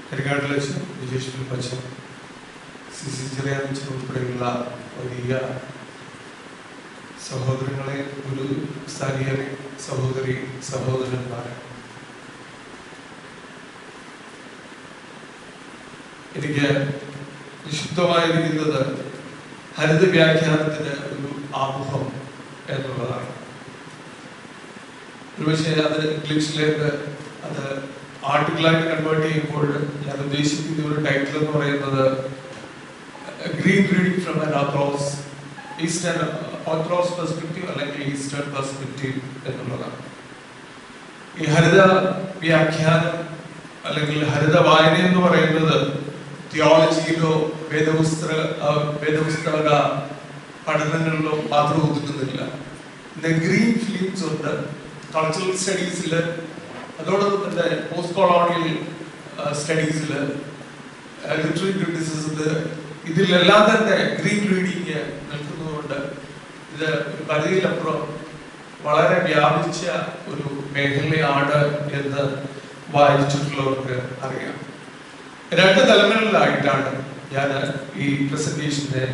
കരിക്കാട്ടിലച്ഛൻ, Vijesh ഫിലിപ്പച്ഛൻ, CC ചെറിയാനച്ഛൻ ഉൾപ്പെടെയുള്ള വലിയ സഹോദരങ്ങളെ, ഒരു സ്ഥാനീയരെ, സഹോദരി സഹോദരന്മാരെ, എനിക്ക് നിഷിദ്ധമായിരിക്കുന്നത് ഹരിത വ്യാഖ്യാനത്തിന് ഒരു ആമുഖം എന്നുള്ളതാണ്. ഒരുപക്ഷെ അത് ഇംഗ്ലീഷിലേക്ക് അത് ആർട്ടിക്കിളായിട്ട് കൺവേർട്ട് ചെയ്യുമ്പോൾ ഞാൻ ഉദ്ദേശിക്കുന്ന ഒരു ടൈറ്റിൽ എന്ന് പറയുന്നത് green reading from an orthodox perspective അല്ലെങ്കിൽ ഈസ്റ്റേൺ പെർസ്പെക്റ്റീവ് എന്നുള്ളതാണ്. ഈ ഹരിത വ്യാഖ്യാനം അല്ലെങ്കിൽ ഹരിത വായന എന്ന് പറയുന്നത് തിയോളജിയിലോ വേദപുസ്തക പഠനങ്ങളിലോ മാത്രം ഒതുക്കുന്നില്ല. ഗ്രീൻ ഫിലിംസ് ഉണ്ട്, കൾച്ചറൽ സ്റ്റഡീസിൽ, അതോടൊപ്പം തന്നെ പോസ്റ്റ് കൊളോണിയൽ സ്റ്റഡീസിൽ, ലിറ്റററി ക്രിറ്റിസിസത്തിൽ, ഇതിലെല്ലാം തന്നെ ഗ്രീൻ റീഡിങ് നിൽക്കുന്നതുകൊണ്ട് ഇത് ഒരു പരിധിയിലപ്പുറം വളരെ വ്യാപിച്ച ഒരു മേഖലയാണ് എന്ന് വായിച്ചിട്ടുള്ളവർക്ക് അറിയാം. രണ്ട് തലങ്ങളിലായിട്ടാണ് ഞാൻ ഈ പ്രസന്റേഷനെ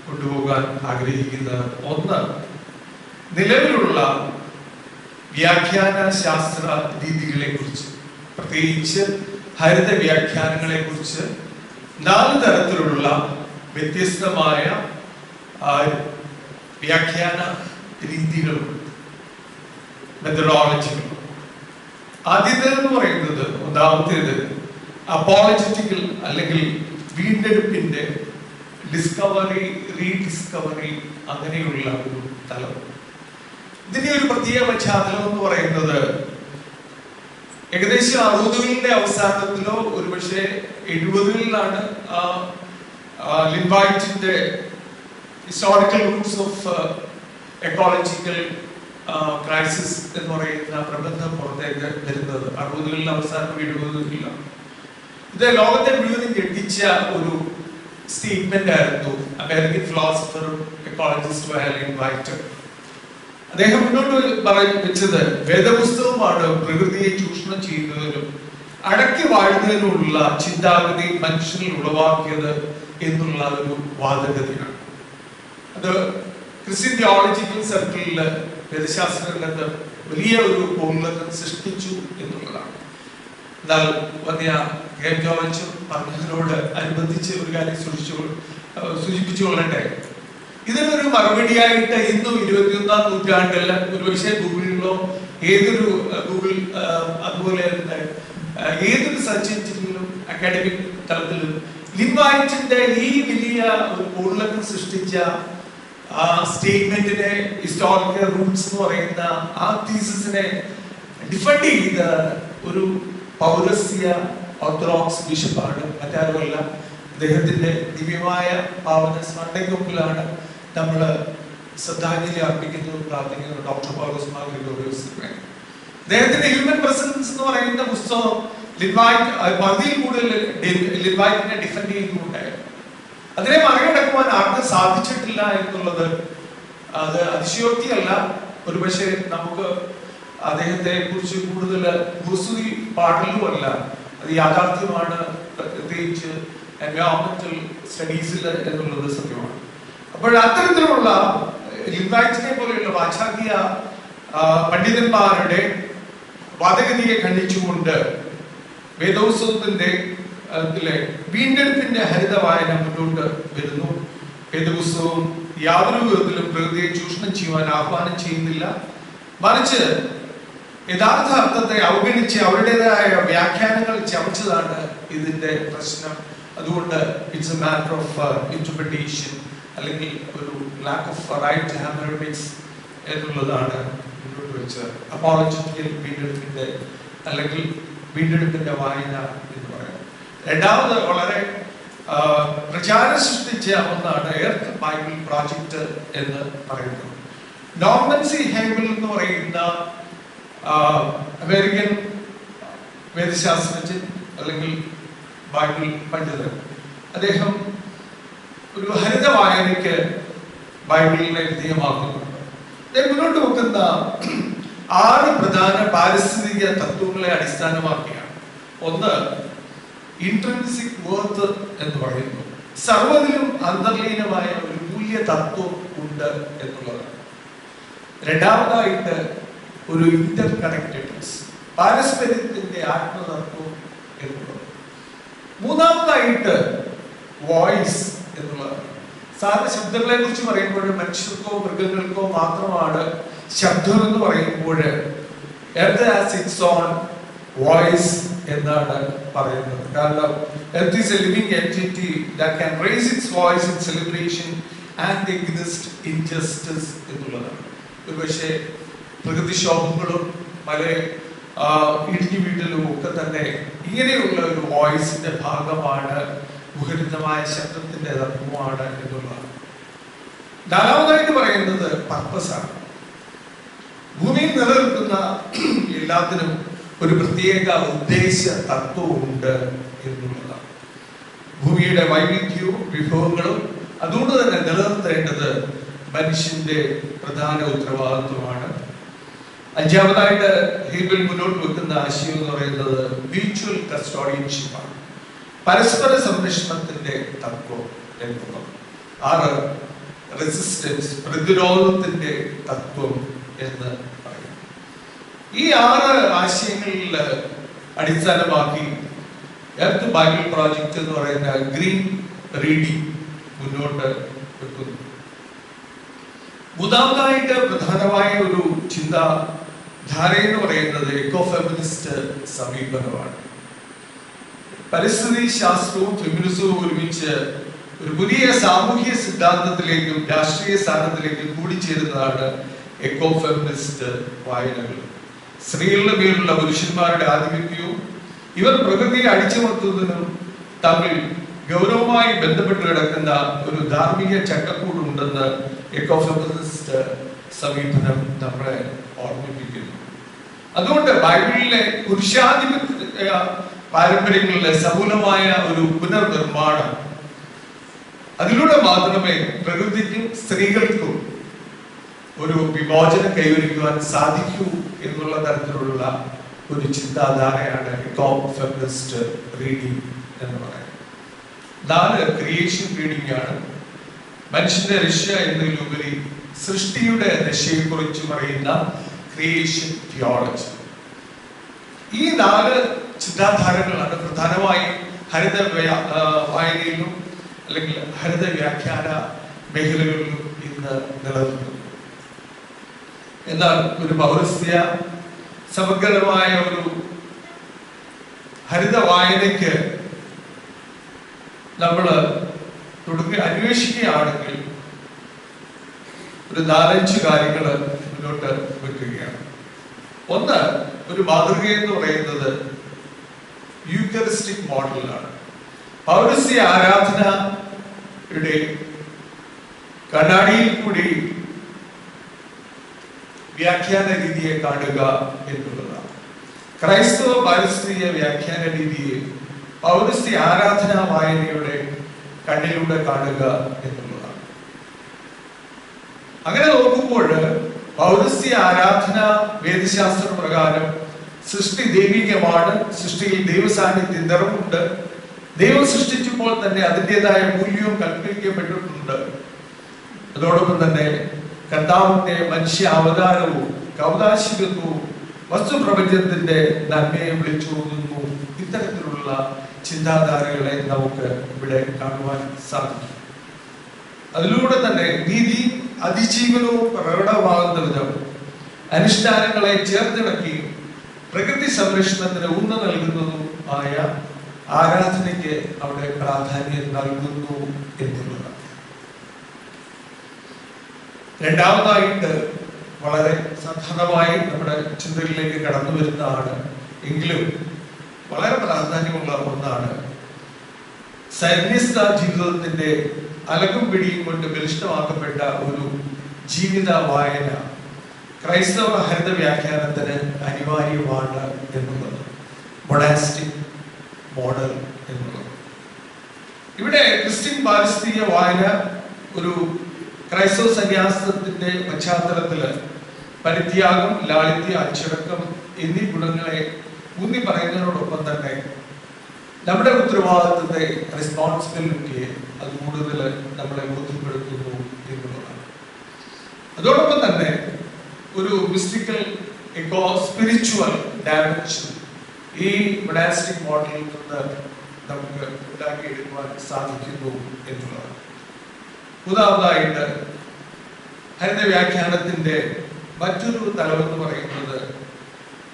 കൊണ്ടുപോകാൻ ആഗ്രഹിക്കുന്നത്. ഒന്ന്, നിലവിലുള്ള വ്യാഖ്യാന ശാസ്ത്ര രീതികളെ കുറിച്ച്, പ്രത്യേകിച്ച് ഹരിത വ്യാഖ്യാനങ്ങളെ കുറിച്ച് 4 തരത്തിലുള്ള വ്യത്യസ്തമായ വ്യാഖ്യാന രീതികളും മെത്തഡോളജികളും. ആദ്യത്തേതെന്ന് പറയുന്നത്, ഒന്നാമത്തേത് അപ്പോളജറ്റിക്കൽ അല്ലെങ്കിൽ വീണ്ടെടുപ്പിന്റെ ഡിസ്കവറി, റീഡിസ്കവറി, അങ്ങനെയുള്ള ഒരു തലം. ഇതിന്റെ ഒരു പ്രത്യേക പശ്ചാത്തലം എന്ന് പറയുന്നത് ഏകദേശം 60കളുടെ അവസാനത്തിലോ ഒരുപക്ഷെ 70കളിലാണ് ലിൻ വൈറ്റിന്റെ historical roots of ecological crisis എന്ന് പറയുന്ന പ്രബന്ധം പുറത്തേക്ക് വരുന്നത്. 60കളുടെ അവസാനം 70കളിലാണ്. ഇത് ലോകത്തെ മുഴുവൻ ഞെട്ടിച്ച ഒരു സ്റ്റേറ്റ്മെന്റ് ആയിരുന്നു അമേരിക്കൻ ഫിലോസഫറും എക്കോളജിസ്റ്റുമായ ലിൻ വൈറ്റ്. അദ്ദേഹം മുന്നോട്ട് വെച്ചത് വേദപുസ്തകമാണ് പ്രകൃതിയെ ചൂഷണം ചെയ്യുന്നതിനും അടക്കി വാഴുന്നതിനുമുള്ള ചിന്താഗതി മനുഷ്യനിൽ ഉളവാക്കിയത് എന്നുള്ള ഒരു വാദഗതിയാണ്. അത് ക്രിസ്ത്യൻ തിയോളജിക്കൽ സർക്കിളില്, വേദശാസ്ത്ര രംഗത്ത് വലിയ ഒരു കോളിളക്കം സൃഷ്ടിച്ചു എന്നുള്ളതാണ്. എന്നാൽ വന്യ കെ ജോർജ് പറഞ്ഞതിനോട് അനുബന്ധിച്ച് ഒരു കാര്യം സൂചിപ്പിച്ചുകൊള്ളട്ടെ. ഇതിനൊരു മറുപടിയായിട്ട് ഇന്നും 21ാം നൂറ്റാണ്ടിൽ ഒരുപക്ഷെ ഗൂഗിളിലോ ഗൂഗിൾ അതുപോലെ ഏതൊരു സെർച്ച് എഞ്ചിനിലും അക്കാഡമിക് തലത്തിലും ലിൻ വൈറ്റിന്റെ ഈ വലിയ ഒരു കോളിളക്കം സൃഷ്ടിച്ച ആ സ്റ്റേറ്റ്മെന്റിനെ, ഹിസ്റ്റോറിക്കൽ റൂട്ട്സ് എന്ന് പറയുന്ന ആ തീസിസിനെ ഡിഫെൻഡ് ചെയ്ത ഒരു പൗരസ്ത്യ ഓർത്തഡോക്സ് ബിഷപ്പാണ്, മറ്റാരുമല്ല. അദ്ദേഹത്തിന്റെ ദിവ്യമായ പാവന സ്മരണയ്ക്ക് മുമ്പിലാണ് നമ്മൾ ശ്രദ്ധാഞ്ജലി അർപ്പിക്കുന്നതും പ്രാർത്ഥിക്കുന്നത്. ഡോക്ടർ പൗലോസ് മാർ ഗ്രിഗോറിയോസ്. അദ്ദേഹത്തിന്റെ ഹ്യൂമൻ പ്രസൻസ് എന്ന് പറയുന്ന പുസ്തകം പകുതിയിൽ കൂടുതൽ ലിൻ വൈറ്റിനെ ഡിഫെൻഡ് ചെയ്യുന്നുണ്ടായിരുന്നു. അതിനെ മറികടക്കുവാൻ ആർക്കും സാധിച്ചിട്ടില്ല എന്നുള്ളത് അത് അതിശയോക്തിയല്ല. ഒരുപക്ഷെ നമുക്ക് അദ്ദേഹത്തെ കുറിച്ച് കൂടുതൽ ഭൂസ്തുതി പാടലുമല്ല, അത് യാഥാർത്ഥ്യമാണ്, പ്രത്യേകിച്ച് എൻവയോൺമെന്റൽ സ്റ്റഡീസിൽ എന്നുള്ളത് സത്യമാണ്. അപ്പോൾ അത്തരത്തിലുള്ള ലിൻ വൈറ്റിനെ പോലെയുള്ള പാശ്ചാത്യ പണ്ഡിതന്മാരുടെ വാദഗതിയെ ഖണ്ഡിച്ചുകൊണ്ട് വേദോത്സവത്തിന്റെ വീണ്ടെടുപ്പിന്റെ ഹരിത വായന മുന്നോട്ട് വരുന്നു. വേദപുസ്തകവും യാതൊരു വിധത്തിലും പ്രകൃതിയെ ചൂഷണം ചെയ്യുവാൻ ആഹ്വാനം ചെയ്യുന്നില്ല, മറിച്ച് യഥാർത്ഥ അർത്ഥത്തെ അവഗണിച്ച് അവരുടേതായ വ്യാഖ്യാനങ്ങൾ ചമച്ചതാണ് ഇതിന്റെ പ്രശ്നം. അതുകൊണ്ട് it's A matter of interpretation അല്ലെങ്കിൽ ഒരു ലാക്ക് ഓഫ് റൈറ്റ് ഹെർമെനോട്ടിക്സ് എന്നുള്ളതാണ് മുന്നോട്ട് വെച്ചത്. അപ്പോളജറ്റിക്കൽ വീണ്ടെടുപ്പിന്റെ അല്ലെങ്കിൽ വീണ്ടെടുപ്പിന്റെ വായന എന്ന് പറയുന്നത്. രണ്ടാമത് വളരെ പ്രചാരം സൃഷ്ടിച്ച ഒന്നാണ് എർത്ത് ബൈബിൾ പ്രോജക്റ്റ് എന്ന് പറയുന്നത്. നോർമൻ സി ഹേബിൾ എന്ന് പറയുന്ന അമേരിക്കൻ വേദശാസ്ത്രജ്ഞൻ അല്ലെങ്കിൽ ബൈബിൾ പണ്ഡിതൻ, അദ്ദേഹം ഒരു ഹരിത വായനയ്ക്ക് ബൈബിളിനെ വിധേയമാക്കുന്നുണ്ട്. അദ്ദേഹം മുന്നോട്ട് വെക്കുന്ന 6 പ്രധാന പാരിസ്ഥിതിക തത്വങ്ങളെ അടിസ്ഥാനമാക്കിയാണ് ഒന്ന് ഇൻട്രിൻസിക് വർത്ത് എന്ന് പറയുന്നു. സർവ്വതിലും അന്തർലീനമായ ഒരു മൂല്യ തത്വം ഉണ്ട് എന്നുള്ളതാണ്. രണ്ടാമതായിട്ട് ഒരു ഇന്റർ കണക്റ്റഡ്നെസ്, പാരസ്പര്യത്തിന്റെ ആത്മതത്വം എന്നുള്ളത്. മൂന്നാമതായിട്ട് വോയിസ് എന്നുള്ളതാണ്. സാധാരണ ശബ്ദങ്ങളെ കുറിച്ച് പറയുമ്പോൾ മനുഷ്യർക്കോ മൃഗങ്ങൾക്കോ മാത്രമാണ് ശബ്ദം എന്ന് പറയുമ്പോൾ earth has its own voice എന്നാണ് പറയുന്നത്. കാരണം earth is a living entity that can raise its voice in celebration and against injustice എന്നുള്ളതാണ്. ഒരുപക്ഷെ പ്രകൃതിക്ഷോഭങ്ങളും പല ഇടിഞ്ഞു വീട്ടിലും ഒക്കെ തന്നെ ഇങ്ങനെയുള്ള ഒരു വോയിസിന്റെ ഭാഗമാണ്, മുഖരിതമായ ശബ്ദത്തിന്റെ തത്വമാണ് എന്നുള്ളതാണ്. നാലാമതായിട്ട് പറയുന്നത് പർപ്പസാണ്. ഭൂമിയിൽ നിലനിൽക്കുന്ന എല്ലാത്തിനും ഒരു പ്രത്യേക ഉദ്ദേശ തത്വമുണ്ട് എന്നുള്ളതാണ്. ഭൂമിയുടെ വൈവിധ്യവും വിഭവങ്ങളും അതുകൊണ്ട് തന്നെ നിലനിർത്തേണ്ടത് മനുഷ്യന്റെ പ്രധാന ഉത്തരവാദിത്വമാണ്. അഞ്ചാമതായിട്ട് ഹീബിൾ മുന്നോട്ട് വെക്കുന്ന ആശയം എന്ന് പറയുന്നത് മ്യൂച്വൽ കസ്റ്റോഡിയൻഷിപ്പാണ്, പരസ്പര സംരക്ഷണത്തിന്റെ തത്വം എന്നുള്ളത്. 6 റെസിസ്റ്റൻസ്, പ്രതിരോധത്തിന്റെ തത്വം എന്ന് പറയും. ഈ 6 ആശയങ്ങളിൽ അടിസ്ഥാനമാക്കി എർത്ത് ബൈബിൾ പ്രോജക്റ്റ് എന്ന് പറയുന്ന ഗ്രീൻ റീഡിംഗ് മുന്നോട്ട് വെക്കുന്നു. മൂന്നാമതായിട്ട് പ്രധാനമായ ഒരു ചിന്താധാര എന്ന് പറയുന്നത് എക്കോ ഫെമിനിസ്റ്റ് സമീപനമാണ്. പരിസ്ഥിതി ശാസ്ത്രവും ഫെമിനിസവും ഒരുമിച്ച് ഒരു പുതിയ സാമൂഹ്യ സിദ്ധാന്തത്തിലേക്കും രാഷ്ട്രീയ സ്ഥാനത്തിലേക്കും കൂടിച്ചേരുന്നതാണ് എക്കോ ഫെമിനിസ്റ്റ് വായനകൾ. സ്ത്രീകളുടെ മേലുള്ള പുരുഷന്മാരുടെ ആധിപത്യവും ഇവർ പ്രകൃതിയെ അടിച്ചമർത്തുന്നതിനും തമ്മിൽ ഗൗരവമായി ബന്ധപ്പെട്ട് കിടക്കുന്ന ഒരു ധാർമ്മിക ചട്ടക്കൂടുണ്ടെന്ന് എക്കോ ഫെമിനിസ്റ്റ് സമീപനം നമ്മളെ ഓർമ്മിപ്പിക്കുന്നു. അതുകൊണ്ട് ബൈബിളിലെ പുരുഷാധിപത്യ പാരമ്പര്യങ്ങളിലെ സമൂലമായ ഒരു പുനർനിർമ്മാണം, അതിലൂടെ മാത്രമേ പ്രകൃതിക്കും സ്ത്രീകൾക്കും ഒരു വിമോചനം കൈവരിക്കുവാൻ സാധിക്കൂ എന്നുള്ള തരത്തിലുള്ള ഒരു ചിന്താധാരയാണ് എക്കോ ഫെമിനിസ്റ്റ് റീഡിംഗ് എന്ന് പറയുന്നത്. 4 ക്രിയേഷൻ റീഡിംഗ് ആണ്. മനുഷ്യന്റെ രക്ഷ എന്നതിലുപരി സൃഷ്ടിയുടെ രക്ഷയെക്കുറിച്ച് പറയുന്ന ക്രിയേഷൻ തിയോളജി. ഈ 4 ചിന്താധാരകളാണ് പ്രധാനമായും ഹരിത വായനയിലും അല്ലെങ്കിൽ ഹരിത വ്യാഖ്യാന മേഖലകളിലും ഇന്ന് നിലനിൽക്കുന്നത്. എന്നാൽ ഒരു പൗരസ്ത്യ സമഗ്രമായ ഒരു ഹരിത വായനയ്ക്ക് നമ്മൾ അന്വേഷിക്കുകയാണെങ്കിൽ ഒരു 4-5 കാര്യങ്ങൾ മുന്നോട്ട് വെക്കുകയാണ്. ഒന്ന്, ഒരു മാതൃക എന്ന് പറയുന്നത് യൂക്കറിസ്റ്റിക് മോഡലാണ്. പൗരസ്ത്യ ആരാധനയുടെ കണ്ണാടിയിൽ കൂടി വ്യാഖ്യാന രീതിയെ കാണുക എന്നുള്ളതാണ്. ക്രൈസ്തവ പാരസ്ത്രീയ വ്യാഖ്യാന രീതിയെ പൗരസ്ത്യ ആരാധനാ വായനയുടെ കണ്ണിലൂടെ കാണുക എന്നുള്ളതാണ്. അങ്ങനെ നോക്കുമ്പോൾ പൗരസ്ത്യ ആരാധന വേദശാസ്ത്ര പ്രകാരം സൃഷ്ടി ദൈവികമാണ്, സൃഷ്ടിയിൽ ദൈവസാന്നിധ്യം നിറവുണ്ട്, ദൈവം സൃഷ്ടിച്ചപ്പോൾ തന്നെ അതിൻ്റെതായ മൂല്യവും കൽപ്പിക്കപ്പെട്ടിട്ടുണ്ട്. അതോടൊപ്പം തന്നെ കർത്താവിന്റെ മനുഷ്യ അവതാരവും കൗതാശികത്വവും വസ്തുപ്രപഞ്ചത്തിന്റെ നന്മയെ വിളിച്ചോതുന്നു. ഇത്തരത്തിലുള്ള ചിന്താധാരകളെ നമുക്ക് ഇവിടെ കാണുവാൻ സാധിക്കും. അതിലൂടെ തന്നെ നീതി അതിജീവനവും പ്രകടമാകുന്ന വിധം അനുഷ്ഠാനങ്ങളെ ചേർത്തിണക്കിയും പ്രകൃതി സംരക്ഷണത്തിന് ഊന്നൽ നൽകുന്നതും ആയ ആരാധനയ്ക്ക് അവിടെ പ്രാധാന്യം നൽകുന്നു എന്നുള്ളതാണ്. രണ്ടാമതായിട്ട് വളരെ സാധാരണമായി നമ്മുടെ ചിന്തകളിലേക്ക് കടന്നു വരുന്നതാണ്, എങ്കിലും വളരെ പ്രാധാന്യമുള്ള ഒന്നാണ് സന്യസ്ത ജീവിതത്തിന്റെ അലകും പിടിയും കൊണ്ട് ബലിഷ്ഠമാക്കപ്പെട്ട ഒരു ജീവിത വായന ക്രൈസ്തവ ഹരിത വ്യാഖ്യാനത്തിന് അനിവാര്യമാണ് എന്നുള്ളത്. മൊണാസ്റ്റിക് മോഡൽ എന്നുള്ളത്. ഇവിടെ ക്രിസ്ത്യൻ പാരസ്ത്രീയ വായന ഒരു ക്രൈസ്തവ സന്യാസത്തിന്റെ പശ്ചാത്തലത്തില് പരിത്യാഗം, ലാളിത്യം, അച്ചടക്കം എന്നീ ഗുണങ്ങളെ ഊന്നി പറയുന്നതിനോടൊപ്പം തന്നെ നമ്മുടെ ഉത്തരവാദിത്വത്തെ, റെസ്പോൺസിബിലിറ്റിയെ അത് കൂടുതൽ നമ്മളെ ബോധ്യപ്പെടുത്തുന്നു എന്നുള്ളതാണ്. അതോടൊപ്പം തന്നെ ഒരു മിസ്റ്റിക്കൽ സ്പിരിച്വൽ ഡയമെൻഷൻ ഈ മൊണാസ്റ്റിക് മോഡലിൽ നിന്ന് നമുക്ക് ഉണ്ടാക്കിയെടുക്കുവാൻ സാധിക്കുന്നു എന്നുള്ളതാണ്. മൂന്നാമതായിട്ട് ഹരിത വ്യാഖ്യാനത്തിന്റെ മറ്റൊരു തലമെന്ന് പറയുന്നത്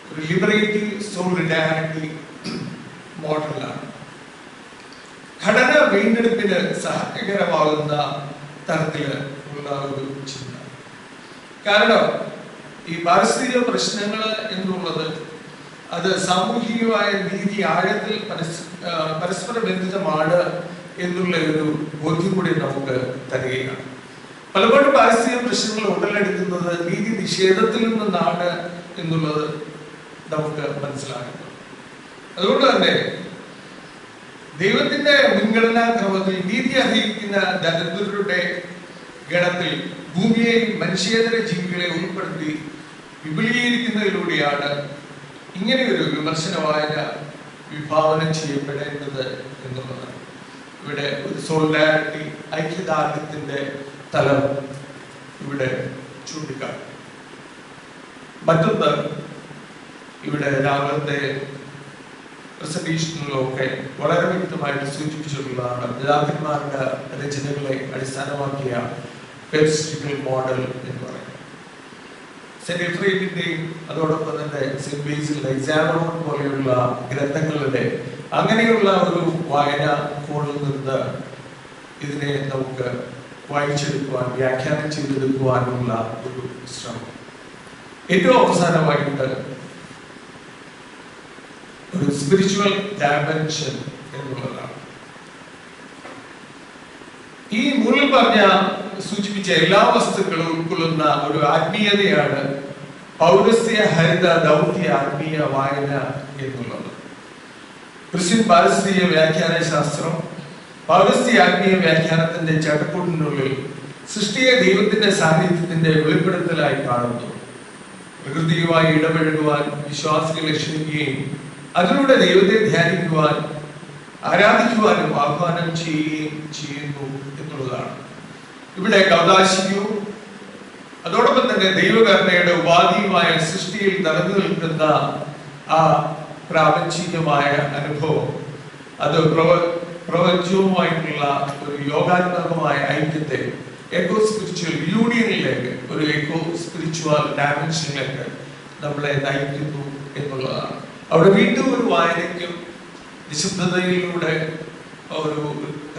ഒരു ലിബറേറ്റീവ് സോളിഡാരിറ്റി മോഡലാണ്. ഘടന വീണ്ടെടുപ്പിന് സഹായകരമാകുന്ന തരത്തിൽ ഉള്ള ഒരു ചിന്ത. കാരണം ഈ പാരിസ്ഥിതിക പ്രശ്നങ്ങൾ എന്നുള്ളത് അത് സാമൂഹികമായ നീതി ആഴത്തിൽ പരസ്പര ബന്ധിതമാണ് എന്നുള്ള ഒരു ബോധ്യം കൂടി നമുക്ക് തരികയാണ്. പലപ്പോഴും പാരിസ്ഥിതിക പ്രശ്നങ്ങൾ ഉടലെടുക്കുന്നത് നീതി നിഷേധത്തിൽ നിന്നാണ് എന്നുള്ളത് നമുക്ക് മനസ്സിലാക്കുന്നു. അതുകൊണ്ട് തന്നെ ദൈവത്തിന്റെ മുൻഗണനാ ക്രമത്തിൽ നീതി അർഹിക്കുന്ന ദരിദ്രരുടെ ഗണത്തിൽ ഭൂമിയെയും മനുഷ്യേതര ജീവികളെ ഉൾപ്പെടുത്തി വിപുലീകരിക്കുന്നതിലൂടെയാണ് ഇങ്ങനെയൊരു വിമർശനമായ വിഭാവനം ചെയ്യപ്പെടേണ്ടത് എന്നുള്ളതാണ്. ഇവിടെ ഒരു സോളിഡാരിറ്റി, ഐക്യദാർഢ്യത്തിന്റെ തലം ഇവിടെ ചൂണ്ടിക്കാട്ടും. മറ്റൊന്ന് ഇവിടെ രാവിലത്തെ പ്രസന്റേഷനിലൊക്കെ വളരെ വ്യക്തമായിട്ട് സൂചിപ്പിച്ചിട്ടുള്ളതാണ് പിതാക്കന്മാരുടെ രചനകളെ അടിസ്ഥാനമാക്കിയ പെരിസ്റ്റിക്കൽ മോഡൽ എന്ന് പറയുന്നത്. സെന്റ് എഫ്രേമിന്റെയും അതോടൊപ്പം തന്നെ സെന്റ് ബേസിൽ എക്സാമറോൺ പോലെയുള്ള ഗ്രന്ഥങ്ങളുടെ അങ്ങനെയുള്ള ഒരു വായന കോണിൽ നിന്ന് ഇതിനെ നമുക്ക് വായിച്ചെടുക്കുവാൻ, വ്യാഖ്യാനം ചെയ്തെടുക്കുവാനുള്ള ഒരു ശ്രമം. ഏറ്റവും അവസാനമായിട്ട് ഒരു സ്പിരിച്വൽ ഡയമെൻഷൻ എന്നുള്ളതാണ്. ഈ മുകളിൽ പറഞ്ഞ സൂചിപ്പിച്ച എല്ലാ വസ്തുക്കളും ഉൾക്കൊള്ളുന്ന ഒരു ആത്മീയതയാണ് പൗരസ്ത്യ ഹരിത ദൗത്യ ആത്മീയ വായന എന്നുള്ളത്. ക്രിസ്ത്യൻ പാരിസ്ഥിതിക വ്യാഖ്യാന ശാസ്ത്രം പൗരസ്ത്യ ആത്മീയ വ്യാഖ്യാനത്തിന്റെ ചട്ടക്കൂടിനുള്ളിൽ സൃഷ്ടിയെ ദൈവത്തിന്റെ സാന്നിധ്യത്തിന്റെ വെളിപ്പെടുത്തലായി കാണുന്നു. പ്രകൃതിയുമായി ഇടപഴകുവാൻ വിശ്വാസികളെ ക്ഷണിക്കുകയും അതിലൂടെ ദൈവത്തെ ധ്യാനിക്കുവാൻ, ആരാധിക്കുവാനും ആഹ്വാനം ചെയ്യുകയും ചെയ്യുന്നു എന്നുള്ളതാണ്. ഇവിടെ കൗദാശികവും അതോടൊപ്പം തന്നെ ദൈവകരുണയുടെ ഉപാധിയുമായ സൃഷ്ടിയിൽ നിറഞ്ഞു നിൽക്കുന്ന ആ പ്രാപഞ്ചികമായ അനുഭവം, അത് പ്രപഞ്ചവുമായിട്ടുള്ള ഒരു യോഗാത്മകമായ ഐക്യത്തെ എക്കോ സ്പിരിച്വൽ യൂണിയനിലേക്ക്, ഒരു എക്കോ സ്പിരിച്വൽ ഡയമെൻഷനിലേക്ക് നമ്മളെ നയിക്കുന്നു എന്നുള്ളതാണ്. അവിടെ വീണ്ടും ഒരു വായനയ്ക്കും നിശബ്ദതയിലൂടെ ഒരു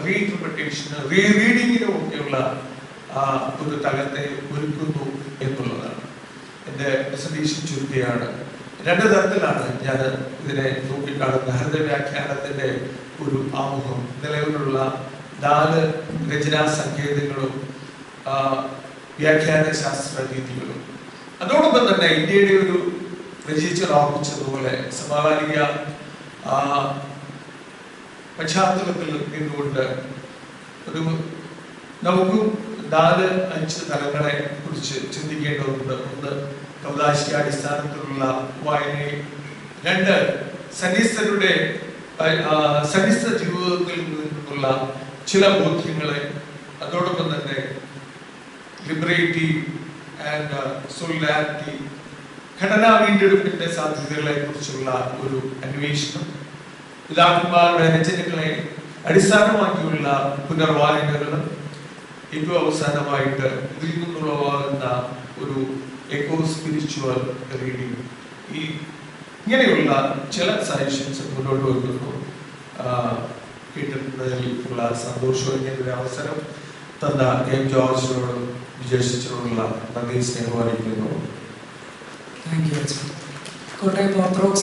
റീഇന്റർപ്രിട്ടേഷന്, റീറീഡിങ്ങിനും ഒക്കെയുള്ള ഒരു തലത്തെ ഒരുക്കുന്നു എന്നുള്ളതാണ്. എൻ്റെ പ്രസന്റേഷൻ ചുരുക്കിയാണ്. രണ്ട് തരത്തിലാണ് ഞാൻ ഇതിനെ നോക്കിക്കാണുന്നത്. ഹരിത വ്യാഖ്യാനത്തിന്റെ ഒരു ആമുഖം, നിലവിലുള്ള 4 രചനാ സങ്കേതങ്ങളും വ്യാഖ്യാന ശാസ്ത്ര രീതികളും, അതോടൊപ്പം തന്നെ ഇന്ത്യയുടെ ഒരു രചയിച്ചർ ഓർമ്മിച്ചതുപോലെ സമകാലിക പശ്ചാത്തലത്തിൽ നിന്നുകൊണ്ട് ഒരു നമുക്കും 4-5 തലങ്ങളെ കുറിച്ച് ചിന്തിക്കേണ്ടതുണ്ട്. ഒന്ന്, കൗദാശിക അടിസ്ഥാനത്തിലുള്ള വായനയും. 2, സന്നിസ്ഥ ജീവിതത്തിൽ നിന്നുള്ള ചില ബോധ്യങ്ങളെ, അതോടൊപ്പം തന്നെ ലിബറേറ്റീവ് ആൻഡ് സോളിഡാരിറ്റി, ഘടനാ വീണ്ടെടുപ്പിന്റെ സാധ്യതകളെ കുറിച്ചുള്ള ഒരു അന്വേഷണം, പിതാക്കന്മാരുടെ രചനകളെ അടിസ്ഥാനമാക്കിയുള്ള പുനർവായനകളും, ഏറ്റവും അവസാനമായിട്ട് ഇതിൽ നിന്നുള്ളവാകുന്ന ഒരു എക്കോ സ്പിരിച്വൽ റീഡിംഗ്. ഇങ്ങനെയുള്ള ചില സജഷൻസ് മുന്നോട്ട് വെക്കുന്നു. കേട്ടിരുന്നതിലുള്ള സന്തോഷവും ഇങ്ങനെ ഒരു അവസരം തന്ന എം ജോർജിനോടും വിജയിച്ചിട്ടുള്ള നന്ദി സ്നേഹം അറിയിക്കുന്നു. Thank you. കോട്ടയം ഓർത്തഡോക്സ്